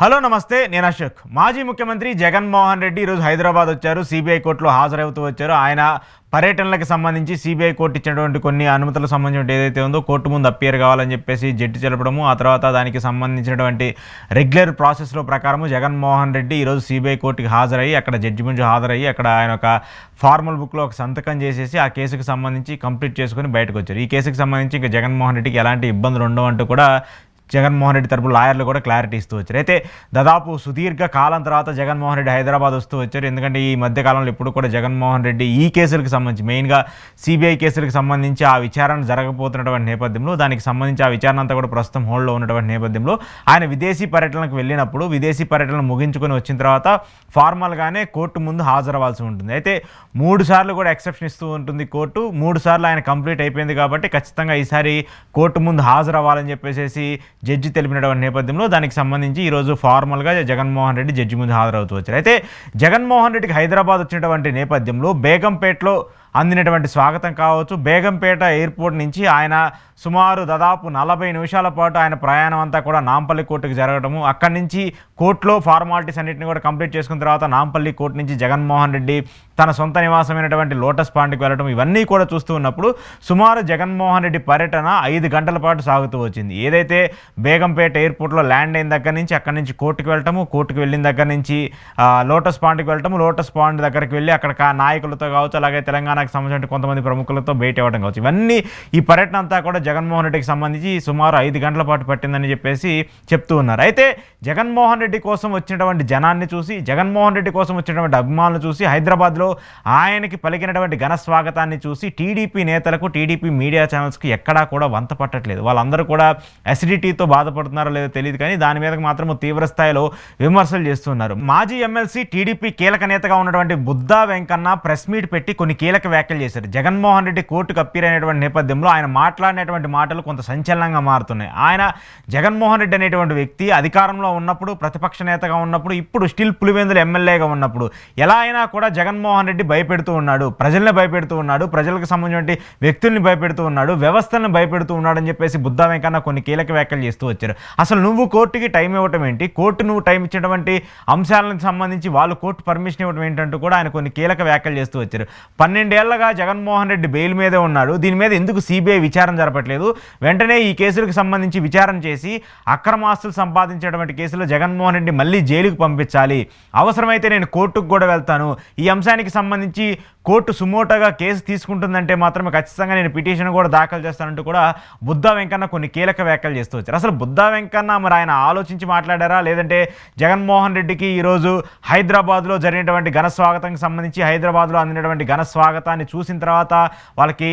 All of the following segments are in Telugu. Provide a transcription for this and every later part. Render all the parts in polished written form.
హలో నమస్తే, నేను అశోక్. మాజీ ముఖ్యమంత్రి జగన్మోహన్ రెడ్డి ఈరోజు హైదరాబాద్ వచ్చారు. సిబిఐ కోర్టులో హాజరవుతూ వచ్చారు. ఆయన పర్యటనలకు సంబంధించి సిబిఐ కోర్టు ఇచ్చినటువంటి కొన్ని అనుమతులకు సంబంధించిన ఏదైతే ఉందో కోర్టు ముందు అపియర్ కావాలని చెప్పేసి జడ్జి తెలపడము, ఆ తర్వాత దానికి సంబంధించినటువంటి రెగ్యులర్ ప్రాసెస్లో ప్రకారము జగన్మోహన్ రెడ్డి ఈరోజు సిబిఐ కోర్టుకి హాజరయ్యి అక్కడ జడ్జి ముందు హాజరయ్యి అక్కడ ఆయన ఒక ఫార్మల్ బుక్లో ఒక సంతకం చేసేసి ఆ కేసుకు సంబంధించి కంప్లీట్ చేసుకుని బయటకు వచ్చారు. ఈ కేసుకు సంబంధించి ఇంకా జగన్మోహన్ రెడ్డికి ఎలాంటి ఇబ్బందులు ఉండవంటూ కూడా జగన్మోహన్ రెడ్డి తరపు లాయర్లు కూడా క్లారిటీ ఇస్తూ వచ్చారు. అయితే దాదాపు సుదీర్ఘ కాలం తర్వాత జగన్మోహన్ రెడ్డి హైదరాబాద్ వస్తూ వచ్చారు. ఎందుకంటే ఈ మధ్యకాలంలో ఎప్పుడు కూడా జగన్మోహన్ రెడ్డి ఈ కేసులకు సంబంధించి మెయిన్గా సిబిఐ కేసులకు సంబంధించి ఆ విచారణ జరగబోతున్నటువంటి నేపథ్యంలో దానికి సంబంధించి ఆ విచారణ అంతా కూడా ప్రస్తుతం హోల్డ్లో ఉన్నటువంటి నేపథ్యంలో ఆయన విదేశీ పర్యటనకు వెళ్ళినప్పుడు విదేశీ పర్యటన ముగించుకొని వచ్చిన తర్వాత ఫార్మల్గానే కోర్టు ముందు హాజరవ్వాల్సి ఉంటుంది. అయితే 3 సార్లు కూడా ఎక్సెప్షన్ ఇస్తూ ఉంటుంది కోర్టు. 3 సార్లు ఆయన కంప్లీట్ అయిపోయింది కాబట్టి ఖచ్చితంగా ఈసారి కోర్టు ముందు హాజరవ్వాలని చెప్పేసి జడ్జి తెలిపినటువంటి నేపథ్యంలో దానికి సంబంధించి ఈరోజు ఫార్మల్గా జగన్మోహన్ రెడ్డి జడ్జి ముందు హాజరవుతూ వచ్చారు. అయితే జగన్మోహన్ రెడ్డికి హైదరాబాద్ వచ్చినటువంటి నేపథ్యంలో బేగంపేటలో అందినటువంటి స్వాగతం కావచ్చు, బేగంపేట ఎయిర్పోర్ట్ నుంచి ఆయన సుమారు దాదాపు 40 నిమిషాల పాటు ఆయన ప్రయాణం అంతా కూడా నాంపల్లి కోర్టుకు జరగడము, అక్కడి నుంచి కోర్టులో ఫార్మాలిటీస్ అన్నింటినీ కూడా కంప్లీట్ చేసుకున్న తర్వాత నాంపల్లి కోర్టు నుంచి జగన్మోహన్ రెడ్డి తన సొంత నివాసమైనటువంటి లోటస్ పాండ్కి వెళ్ళడం, ఇవన్నీ కూడా చూస్తూ ఉన్నప్పుడు సుమారు జగన్మోహన్ రెడ్డి పర్యటన 5 గంటల పాటు సాగుతూ వచ్చింది. ఏదైతే బేగంపేట ఎయిర్పోర్ట్లో ల్యాండ్ అయిన దగ్గర నుంచి అక్కడి నుంచి కోర్టుకు వెళ్ళటము, కోర్టుకు వెళ్ళిన దగ్గర నుంచి లోటస్ పాండ్కి వెళ్ళటము, లోటస్ పాండ్ దగ్గరికి వెళ్ళి అక్కడ నాయకులతో కావచ్చు, అలాగే తెలంగాణకు సంబంధించిన కొంతమంది ప్రముఖులతో భేటీ అవ్వడం కావచ్చు, ఇవన్నీ ఈ పర్యటన అంతా కూడా జగన్మోహన్ రెడ్డికి సంబంధించి సుమారు 5 గంటల పాటు పట్టిందని చెప్పేసి చెప్తూ ఉన్నారు. అయితే జగన్మోహన్ రెడ్డి కోసం వచ్చినటువంటి జనాన్ని చూసి, జగన్మోహన్ రెడ్డి కోసం వచ్చినటువంటి అభిమానులు చూసి, హైదరాబాద్లో ఆయనకి పలికినటువంటి ఘన స్వాగతాన్ని చూసి టీడీపీ నేతలకు, టీడీపీ మీడియా ఛానల్స్కి ఎక్కడా కూడా వంత పట్టట్లేదు. వాళ్ళందరూ కూడా అసిడిటీతో బాధపడుతున్నారో లేదో తెలియదు, కానీ దాని మీద మాత్రం తీవ్ర స్థాయిలో విమర్శలు చేస్తున్నారు. మాజీ ఎమ్మెల్సీ టీడీపీ కీలక నేతగా ఉన్నటువంటి బుద్దా వెంకన్న ప్రెస్ మీట్ పెట్టి కొన్ని కీలక వ్యాఖ్యలు చేశారు. జగన్మోహన్ రెడ్డి కోర్టుకు అప్పీర్ అయినటువంటి నేపథ్యంలో ఆయన మాట్లాడినటువంటి మాటలు కొంత సంచలనంగా మారుతున్నాయి. ఆయన జగన్మోహన్ రెడ్డి అనేటువంటి వ్యక్తి అధికారంలో ఉన్నప్పుడు, ప్రతిపక్ష నేతగా ఉన్నప్పుడు, ఇప్పుడు స్టిల్ పులివెందుల ఎమ్మెల్యేగా ఉన్నప్పుడు ఎలా అయినా కూడా జగన్మోహన్ రెడ్డి భయపెడుతూ ఉన్నాడు, ప్రజల్ని భయపెడుతూ ఉన్నాడు, ప్రజలకు సంబంధించిన వ్యక్తుల్ని భయపెడుతూ ఉన్నాడు, వ్యవస్థలను భయపెడుతూ ఉన్నాడు అని చెప్పేసి బుద్దా వెంకన్న కొన్ని కీలక వ్యాఖ్యలు చేస్తూ వచ్చారు. అసలు నువ్వు కోర్టుకి టైం ఇవ్వటం ఏంటి, కోర్టు నువ్వు టైం ఇచ్చినటువంటి అంశాలకు సంబంధించి వాళ్ళు కోర్టు పర్మిషన్ ఇవ్వడం ఏంటంటూ కూడా ఆయన కొన్ని కీలక వ్యాఖ్యలు చేస్తూ వచ్చారు. 12 ఏళ్లుగా జగన్మోహన్ రెడ్డి బెయిల్ మీదే ఉన్నాడు, దీని మీద ఎందుకు సిబిఐ విచారణ జరపట్లేదు, వెంటనే ఈ కేసులకు సంబంధించి విచారణ చేసి అక్రమాస్తులు సంపాదించేటువంటి కేసులో జగన్మోహన్ రెడ్డి మళ్ళీ జైలుకు పంపించాలి, అవసరమైతే నేను కోర్టుకు కూడా వెళ్తాను, ఈ అంశానికి సంబంధించి కోర్టు సుమోటోగా కేసు తీసుకుంటుందంటే మాత్రమే ఖచ్చితంగా నేను పిటిషన్ కూడా దాఖలు చేస్తానంటూ కూడా బుద్దా వెంకన్న కొన్ని కీలక వ్యాఖ్యలు చేస్తూ వచ్చారు. అసలు బుద్దా వెంకన్న మరి ఆయన ఆలోచించి మాట్లాడారా, లేదంటే జగన్మోహన్ రెడ్డికి ఈరోజు హైదరాబాద్లో జరిగినటువంటి ఘన స్వాగతానికి సంబంధించి హైదరాబాద్లో అందినటువంటి ఘన స్వాగతాన్ని చూసిన తర్వాత వాళ్ళకి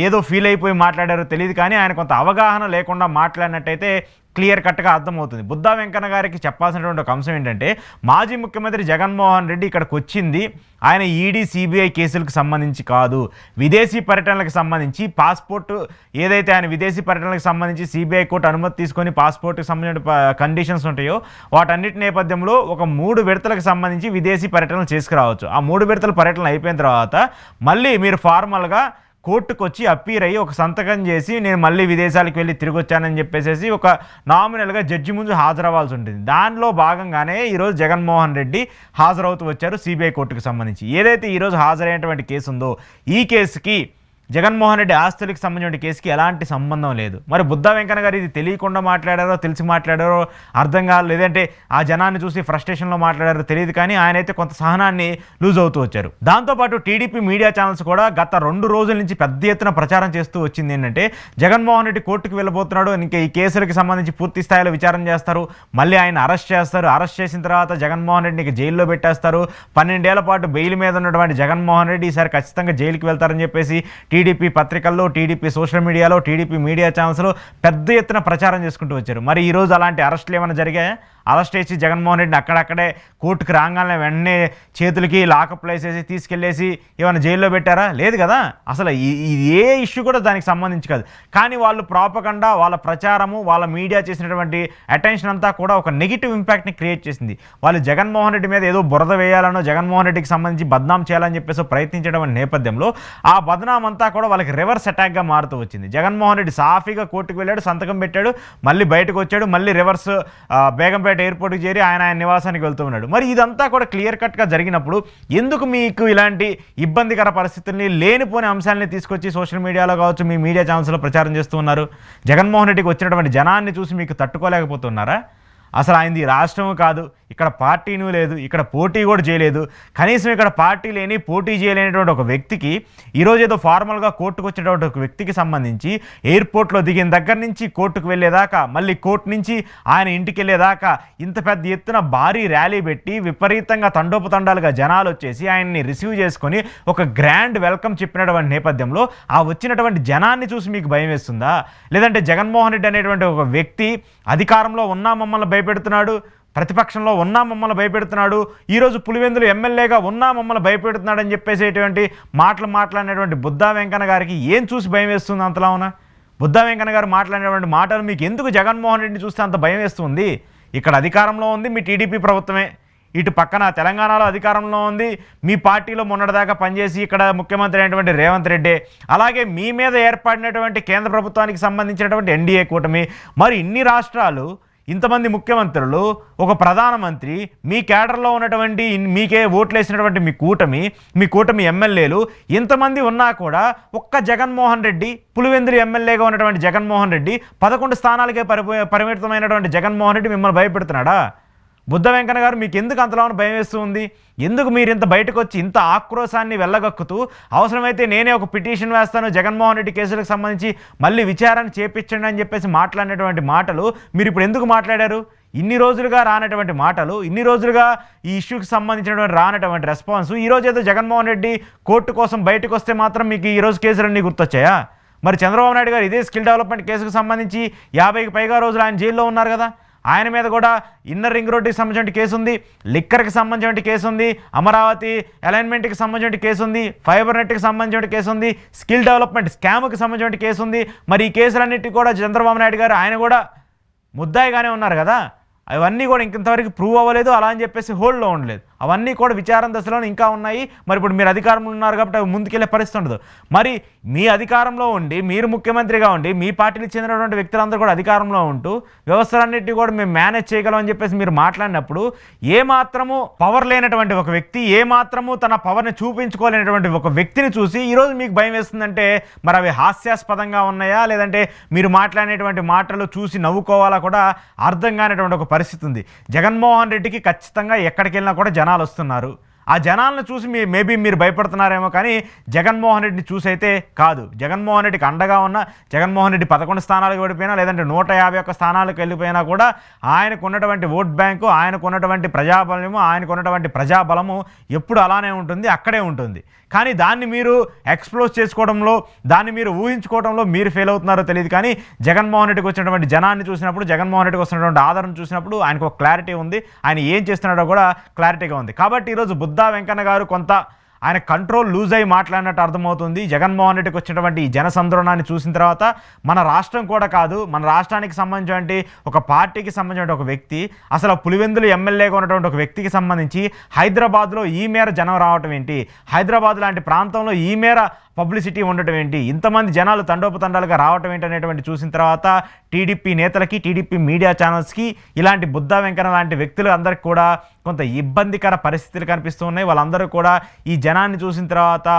ఏదో ఫీల్ అయిపోయి మాట్లాడారో తెలియదు, కానీ ఆయన కొంత అవగాహన లేకుండా మాట్లాడినట్టయితే క్లియర్ కట్గా అర్థమవుతుంది. బుద్దా వెంకన్న గారికి చెప్పాల్సినటువంటి ఒక అంశం ఏంటంటే, మాజీ ముఖ్యమంత్రి జగన్మోహన్ రెడ్డి ఇక్కడికి వచ్చింది ఆయన ఈడీ సిబిఐ కేసులకు సంబంధించి కాదు, విదేశీ పర్యటనలకు సంబంధించి పాస్పోర్టు ఏదైతే ఆయన విదేశీ పర్యటనలకు సంబంధించి సిబిఐ కోర్టు అనుమతి తీసుకొని పాస్పోర్ట్కి సంబంధించిన కండిషన్స్ ఉంటాయో వాటన్నిటి నేపథ్యంలో ఒక 3 విడతలకు సంబంధించి విదేశీ పర్యటనలు చేసుకురావచ్చు. ఆ 3 విడతల పర్యటనలు అయిపోయిన తర్వాత మళ్ళీ మీరు ఫార్మల్గా కోర్టుకు వచ్చి అప్పీర్ అయ్యి ఒక సంతకం చేసి నేను మళ్ళీ విదేశాలకు వెళ్ళి తిరిగి వచ్చానని చెప్పేసి ఒక నామినల్గా జడ్జి ముందు హాజరవ్వాల్సి ఉంటుంది. దానిలో భాగంగానే ఈరోజు జగన్మోహన్ రెడ్డి హాజరవుతూ వచ్చారు సిబిఐ కోర్టుకు సంబంధించి. ఏదైతే ఈరోజు హాజరైనటువంటి కేసు ఉందో ఈ కేసుకి జగన్మోహన్ రెడ్డి ఆస్తులకు సంబంధించిన కేసుకి ఎలాంటి సంబంధం లేదు. మరి బుద్దా వెంకన్న గారు ఇది తెలియకుండా మాట్లాడారో తెలిసి మాట్లాడారో అర్థం కాదు, లేదంటే ఆ జనాన్ని చూసి ఫ్రస్ట్రేషన్లో మాట్లాడారో తెలియదు, కానీ ఆయన అయితే కొంత సహనాన్ని లూజ్ అవుతూ వచ్చారు. దాంతోపాటు టీడీపీ మీడియా ఛానల్స్ కూడా గత 2 రోజుల నుంచి పెద్ద ఎత్తున ప్రచారం చేస్తూ వచ్చింది ఏంటంటే, జగన్మోహన్ రెడ్డి కోర్టుకు వెళ్ళబోతున్నాడు, ఇంకా ఈ కేసులకు సంబంధించి పూర్తి స్థాయిలో విచారణ చేస్తారు, మళ్ళీ ఆయన అరెస్ట్ చేస్తారు, అరెస్ట్ చేసిన తర్వాత జగన్మోహన్ రెడ్డికి జైల్లో పెట్టేస్తారు, 12 ఏళ్ల పాటు బెయిల్ మీద ఉన్నటువంటి జగన్మోహన్ రెడ్డి ఈసారి ఖచ్చితంగా జైలుకి వెళ్తారని చెప్పేసి టీడీపీ పత్రికల్లో, టీడీపీ సోషల్ మీడియాలో, టీడీపీ మీడియా ఛానల్స్లో పెద్ద ఎత్తున ప్రచారం చేసుకుంటూ వచ్చారు. మరి ఈరోజు అలాంటి అరెస్టులు ఏమైనా జరిగాయా? అరెస్ట్ చేసి జగన్మోహన్ రెడ్డిని అక్కడక్కడే కోర్టుకు రాగానే వెంటనే చేతులకి లాకప్లు వేసేసి తీసుకెళ్లేసి ఏమైనా జైల్లో పెట్టారా? లేదు కదా. అసలు ఇది ఏ ఇష్యూ కూడా దానికి సంబంధించి కాదు. కానీ వాళ్ళు ప్రాపగండా, వాళ్ళ ప్రచారము, వాళ్ళ మీడియా చేసినటువంటి అటెన్షన్ అంతా కూడా ఒక నెగిటివ్ ఇంపాక్ట్ని క్రియేట్ చేసింది. వాళ్ళు జగన్మోహన్ రెడ్డి మీద ఏదో బురద వేయాలనో, జగన్మోహన్ రెడ్డికి సంబంధించి బద్నాం చేయాలని చెప్పేసి ప్రయత్నించడం నేపథ్యంలో ఆ బద్నాం అంతా కూడా వాళ్ళకి రివర్స్ అటాక్గా మారుతూ వచ్చింది. జగన్మోహన్ రెడ్డి సాఫీగా కోర్టుకు వెళ్ళాడు, సంతకం పెట్టాడు, మళ్ళీ బయటకు వచ్చాడు, మళ్ళీ రివర్స్ బేగంపేట సికింద్రాబాద్ ఎయిర్పోర్ట్కి చేరి ఆయన నివాసానికి వెళ్తూ ఉన్నాడు. మరి ఇదంతా కూడా క్లియర్ కట్గా జరిగినప్పుడు ఎందుకు మీకు ఇలాంటి ఇబ్బందికర పరిస్థితుల్ని లేనిపోని అంశాలని తీసుకొచ్చి సోషల్ మీడియాలో కావచ్చు, మీ మీడియా ఛానల్స్లో ప్రచారం చేస్తూ ఉన్నారు? జగన్మోహన్ రెడ్డికి వచ్చినటువంటి జనాన్ని చూసి మీకు తట్టుకోలేకపోతున్నారా? అసలు ఆయనది రాష్ట్రం కాదు, ఇక్కడ పార్టీనూ లేదు, ఇక్కడ పోటీ కూడా చేయలేదు. కనీసం ఇక్కడ పార్టీ లేని, పోటీ చేయలేనటువంటి ఒక వ్యక్తికి ఈరోజు ఏదో ఫార్మల్గా కోర్టుకు వచ్చినటువంటి ఒక వ్యక్తికి సంబంధించి ఎయిర్పోర్ట్లో దిగిన దగ్గర నుంచి కోర్టుకు వెళ్ళేదాకా, మళ్ళీ కోర్టు నుంచి ఆయన ఇంటికి వెళ్ళేదాకా ఇంత పెద్ద ఎత్తున భారీ ర్యాలీ పెట్టి విపరీతంగా తండోపతండాలుగా జనాలు వచ్చేసి ఆయన్ని రిసీవ్ చేసుకొని ఒక గ్రాండ్ వెల్కమ్ చెప్పినటువంటి నేపథ్యంలో ఆ వచ్చినటువంటి జనాన్ని చూసి మీకు భయం వేస్తుందా? లేదంటే జగన్మోహన్ రెడ్డి అనేటువంటి ఒక వ్యక్తి అధికారంలో ఉన్నా మమ్మల్ని భయపెడుతున్నాడు, ప్రతిపక్షంలో ఉన్నా మమ్మల్ని భయపెడుతున్నాడు, ఈరోజు పులివెందులు ఎమ్మెల్యేగా ఉన్నా మమ్మల్ని భయపెడుతున్నాడు అని చెప్పేసేటువంటి మాట్లాడినటువంటి బుద్ధా వెంకన్న గారికి ఏం చూసి భయం వేస్తుంది అంతలా ఉన్నా? బుద్ధా వెంకన్న గారు మాట్లాడినటువంటి మాటలు మీకు ఎందుకు జగన్మోహన్ రెడ్డిని చూస్తే అంత భయం వేస్తుంది? ఇక్కడ అధికారంలో ఉంది మీ టీడీపీ ప్రభుత్వమే, ఇటు పక్కన తెలంగాణలో అధికారంలో ఉంది మీ పార్టీలో మొన్నటిదాకా పనిచేసి ఇక్కడ ముఖ్యమంత్రి అయినటువంటి రేవంత్ రెడ్డి, అలాగే మీ మీద ఏర్పడినటువంటి కేంద్ర ప్రభుత్వానికి సంబంధించినటువంటి ఎన్డీఏ కూటమి. మరి ఇన్ని రాష్ట్రాలు, ఇంతమంది ముఖ్యమంత్రులు, ఒక ప్రధానమంత్రి, మీ కేడర్లో ఉన్నటువంటి మీకే ఓట్లేసినటువంటి మీ కూటమి ఎమ్మెల్యేలు ఇంతమంది ఉన్నా కూడా ఒక్క జగన్మోహన్ రెడ్డి, పులివెందులు ఎమ్మెల్యేగా ఉన్నటువంటి జగన్మోహన్ రెడ్డి, 11 స్థానాలకే పరిమితమైనటువంటి జగన్మోహన్ రెడ్డి మిమ్మల్ని భయపెడుతున్నాడా? బుద్ధ వెంకన్న గారు మీకు ఎందుకు అంతలో భయం వేస్తూ ఉంది? ఎందుకు మీరు ఇంత బయటకు వచ్చి ఇంత ఆక్రోశాన్ని వెళ్ళగక్కుతూ అవసరమైతే నేనే ఒక పిటిషన్ వేస్తాను జగన్మోహన్ రెడ్డి కేసులకు సంబంధించి మళ్ళీ విచారణ చేపించండి అని చెప్పేసి మాట్లాడినటువంటి మాటలు మీరు ఇప్పుడు ఎందుకు మాట్లాడారు? ఇన్ని రోజులుగా రానటువంటి మాటలు, ఇన్ని రోజులుగా ఈ ఇష్యూకి సంబంధించినటువంటి రానటువంటి రెస్పాన్స్, ఈరోజు ఏదో జగన్మోహన్ రెడ్డి కోర్టు కోసం బయటకు వస్తే మాత్రం మీకు ఈరోజు కేసులన్నీ గుర్తొచ్చాయా? మరి చంద్రబాబు నాయుడు గారు ఇదే స్కిల్ డెవలప్మెంట్ కేసుకు సంబంధించి 50కి పైగా రోజులు ఆయన జైల్లో ఉన్నారు కదా, ఆయన మీద కూడా ఇన్నర్ రింగ్ రోడ్డుకి సంబంధించిన కేసు ఉంది, లిక్కర్కి సంబంధించిన కేసు ఉంది, అమరావతి అలైన్మెంట్కి సంబంధించిన కేసు ఉంది, ఫైబర్ నెట్కి సంబంధించిన కేసు ఉంది, స్కిల్ డెవలప్మెంట్ స్కామ్కి సంబంధించిన కేసు ఉంది. మరి ఈ కేసులన్నిటికీ కూడా చంద్రబాబు నాయుడు గారు ఆయన కూడా ముద్దాయిగానే ఉన్నారు కదా. అవన్నీ కూడా ఇంతవరకు ప్రూవ్ అవ్వలేదు, అలా అని చెప్పేసి హోల్డ్లో ఉండలేదు. అవన్నీ కూడా విచారణ దశలో ఇంకా ఉన్నాయి. మరి ఇప్పుడు మీరు అధికారంలో ఉన్నారు కాబట్టి అవి ముందుకెళ్ళే పరిస్థితి ఉండదు. మరి మీ అధికారంలో ఉండి, మీరు ముఖ్యమంత్రిగా ఉండి, మీ పార్టీకి చెందినటువంటి వ్యక్తులందరూ కూడా అధికారంలో ఉంటూ వ్యవస్థలన్నింటినీ కూడా మేము మేనేజ్ చేయగలం అని చెప్పేసి మీరు మాట్లాడినప్పుడు ఏమాత్రము పవర్ లేనటువంటి ఒక వ్యక్తి, ఏమాత్రము తన పవర్ని చూపించుకోలేనటువంటి ఒక వ్యక్తిని చూసి ఈరోజు మీకు భయం వేస్తుందంటే మరి అవి హాస్యాస్పదంగా ఉన్నాయా, లేదంటే మీరు మాట్లాడినటువంటి మాటలు చూసి నవ్వుకోవాలా కూడా అర్థం కానిటువంటి ఒక పరిస్థితి ఉంది. జగన్మోహన్ రెడ్డికి ఖచ్చితంగా ఎక్కడికి వెళ్ళినా కూడా జనాలు వస్తున్నారు. ఆ జనాలను చూసి మేబీ మీరు భయపడుతున్నారేమో, కానీ జగన్మోహన్ రెడ్డిని చూసి అయితే కాదు. జగన్మోహన్ రెడ్డికి అండగా ఉన్న, జగన్మోహన్ రెడ్డి 11 స్థానాలకు వెళ్ళిపోయినా, లేదంటే 151 స్థానాలకు వెళ్ళిపోయినా కూడా ఆయనకు ఉన్నటువంటి ఓట్ బ్యాంకు, ఆయనకు ఉన్నటువంటి ప్రజాబలము, ఆయనకు ఉన్నటువంటి ప్రజాబలము ఎప్పుడు అలానే ఉంటుంది, అక్కడే ఉంటుంది. కానీ దాన్ని మీరు ఎక్స్ప్లోజ్ చేసుకోవడంలో, దాన్ని మీరు ఊహించుకోవడంలో మీరు ఫెయిల్ అవుతున్నారో తెలియదు. కానీ జగన్మోహన్ రెడ్డికి వచ్చినటువంటి జనాన్ని చూసినప్పుడు, జగన్మోహన్ రెడ్డికి వస్తున్నటువంటి ఆదరణ చూసినప్పుడు ఆయనకు ఒక క్లారిటీ ఉంది, ఆయన ఏం చేస్తున్నాడో కూడా క్లారిటీగా ఉంది. కాబట్టి ఈరోజు బుద్ధా వెంకన్న గారు కొంత ఆయన కంట్రోల్ లూజ్ అయ్యి మాట్లాడినట్టు అర్థమవుతుంది. జగన్మోహన్ రెడ్డికి వచ్చినటువంటి ఈ జనసంద్రోణాన్ని చూసిన తర్వాత మన రాష్ట్రం కూడా కాదు, మన రాష్ట్రానికి సంబంధించినటువంటి ఒక పార్టీకి సంబంధించిన ఒక వ్యక్తి, అసలు పులివెందులు ఎమ్మెల్యేగా ఉన్నటువంటి ఒక వ్యక్తికి సంబంధించి హైదరాబాద్లో ఈ మేర జనం రావటం ఏంటి, హైదరాబాద్ లాంటి ప్రాంతంలో ఈ మేర పబ్లిసిటీ ఉండటం ఏంటి, ఇంతమంది జనాలు తండోపతండాలుగా రావటం ఏంటి అనేటువంటి చూసిన తర్వాత టీడీపీ నేతలకి, టీడీపీ మీడియా ఛానల్స్కి, ఇలాంటి బుద్ధా వెంకన్న లాంటి వ్యక్తులు అందరికీ కూడా కొంత ఇబ్బందికర పరిస్థితులు కనిపిస్తూ ఉన్నాయి. వాళ్ళందరూ కూడా ఈ జనాన్ని చూసిన తర్వాత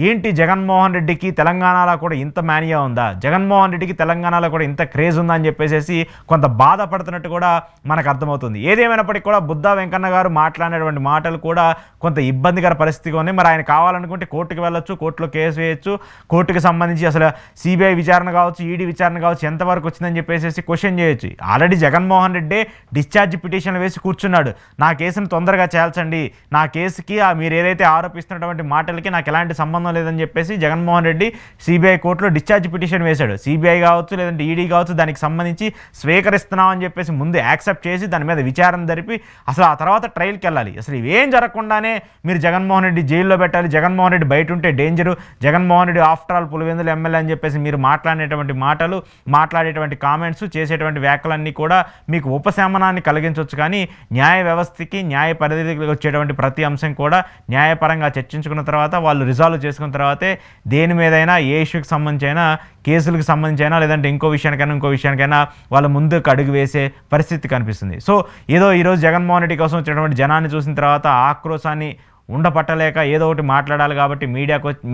ఏంటి జగన్మోహన్ రెడ్డికి తెలంగాణలో కూడా ఇంత మేనియా ఉందా, జగన్మోహన్ రెడ్డికి తెలంగాణలో కూడా ఇంత క్రేజ్ ఉందా అని చెప్పేసి కొంత బాధపడుతున్నట్టు కూడా మనకు అర్థమవుతుంది. ఏదేమైనప్పటికీ కూడా బుద్ధా వెంకన్న గారు మాట్లాడినటువంటి మాటలు కూడా కొంత ఇబ్బందికర పరిస్థితిగా ఉన్నాయి. మరి ఆయన కావాలనుకుంటే కోర్టుకు వెళ్ళొచ్చు, కోర్టులో కేసు వేయచ్చు, కోర్టుకు సంబంధించి అసలు సిబిఐ విచారణ కావచ్చు, ఈడీ విచారణ కావచ్చు, ఎంతవరకు వచ్చిందని చెప్పేసి క్వశ్చన్ చేయొచ్చు. Already Jaganmohan Reddy discharge petition వేసి కూర్చున్నాడు, నా కేసును తొందరగా చేల్చండి, నా కేసుకి మీరు ఏదైతే ఆరోపిస్తున్నటువంటి మాటలకి నాకు ఎలాంటి సంబంధం లేదని చెప్పేసి జగన్మోహన్ రెడ్డి సిబిఐ కోర్టులో డిశ్చార్జ్ పిటిషన్ వేశాడు. సిబిఐ కావచ్చు, లేదంటే ఈడీ కావచ్చు, దానికి సంబంధించి స్వీకరిస్తున్నామని చెప్పేసి ముందు యాక్సెప్ట్ చేసి దాని మీద విచారణ జరిపి అసలు ఆ తర్వాత ట్రయల్కి వెళ్ళాలి. అసలు ఇవేం జరగకుండానే మీరు జగన్మోహన్ రెడ్డి జైల్లో పెట్టాలి, జగన్మోహన్ రెడ్డి బయట ఉంటే danger, Jaganmohan Reddy after all Pulivendula MLA అని చెప్పేసి మీరు మాట్లాడేటువంటి మాటలు, మాట్లాడేటువంటి కామెంట్స్, చేసేటువంటి వ్యాఖ్యలన్నీ కూడా మీకు ఉపశమనాన్ని కలిగించవచ్చు. కానీ న్యాయ వ్యవస్థకి, న్యాయ పరిధికి వచ్చేటువంటి ప్రతి అంశం కూడా న్యాయపరంగా చర్చించుకున్న తర్వాత వాళ్ళు రిజాల్వ్ చేసుకున్న తర్వాతే దేని మీదైనా ఏ ఇష్యూకి సంబంధించైనా కేసులకు సంబంధించైనా లేదంటే ఇంకో విషయానికైనా వాళ్ళ ముందుకు అడుగు వేసే పరిస్థితి కనిపిస్తుంది. సో ఏదో ఈరోజు జగన్మోహన్ రెడ్డి కోసం వచ్చినటువంటి జనాన్ని చూసిన తర్వాత ఆక్రోశాన్ని ఉండపట్టలేక ఏదో ఒకటి మాట్లాడాలి కాబట్టి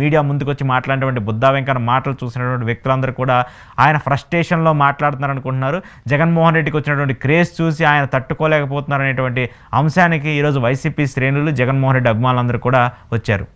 మీడియా ముందుకు వచ్చి మాట్లాడినటువంటి బుద్ధా వెంకన్న మాటలు చూసినటువంటి వ్యక్తులందరూ కూడా ఆయన ఫ్రస్ట్రేషన్లో మాట్లాడుతున్నారు అనుకుంటున్నారు. జగన్మోహన్ రెడ్డికి వచ్చినటువంటి క్రేజ్ చూసి ఆయన తట్టుకోలేకపోతున్నారు అనేటువంటి అంశానికి ఈరోజు వైసీపీ శ్రేణులు జగన్మోహన్ రెడ్డి అభిమానులందరూ కూడా వచ్చారు.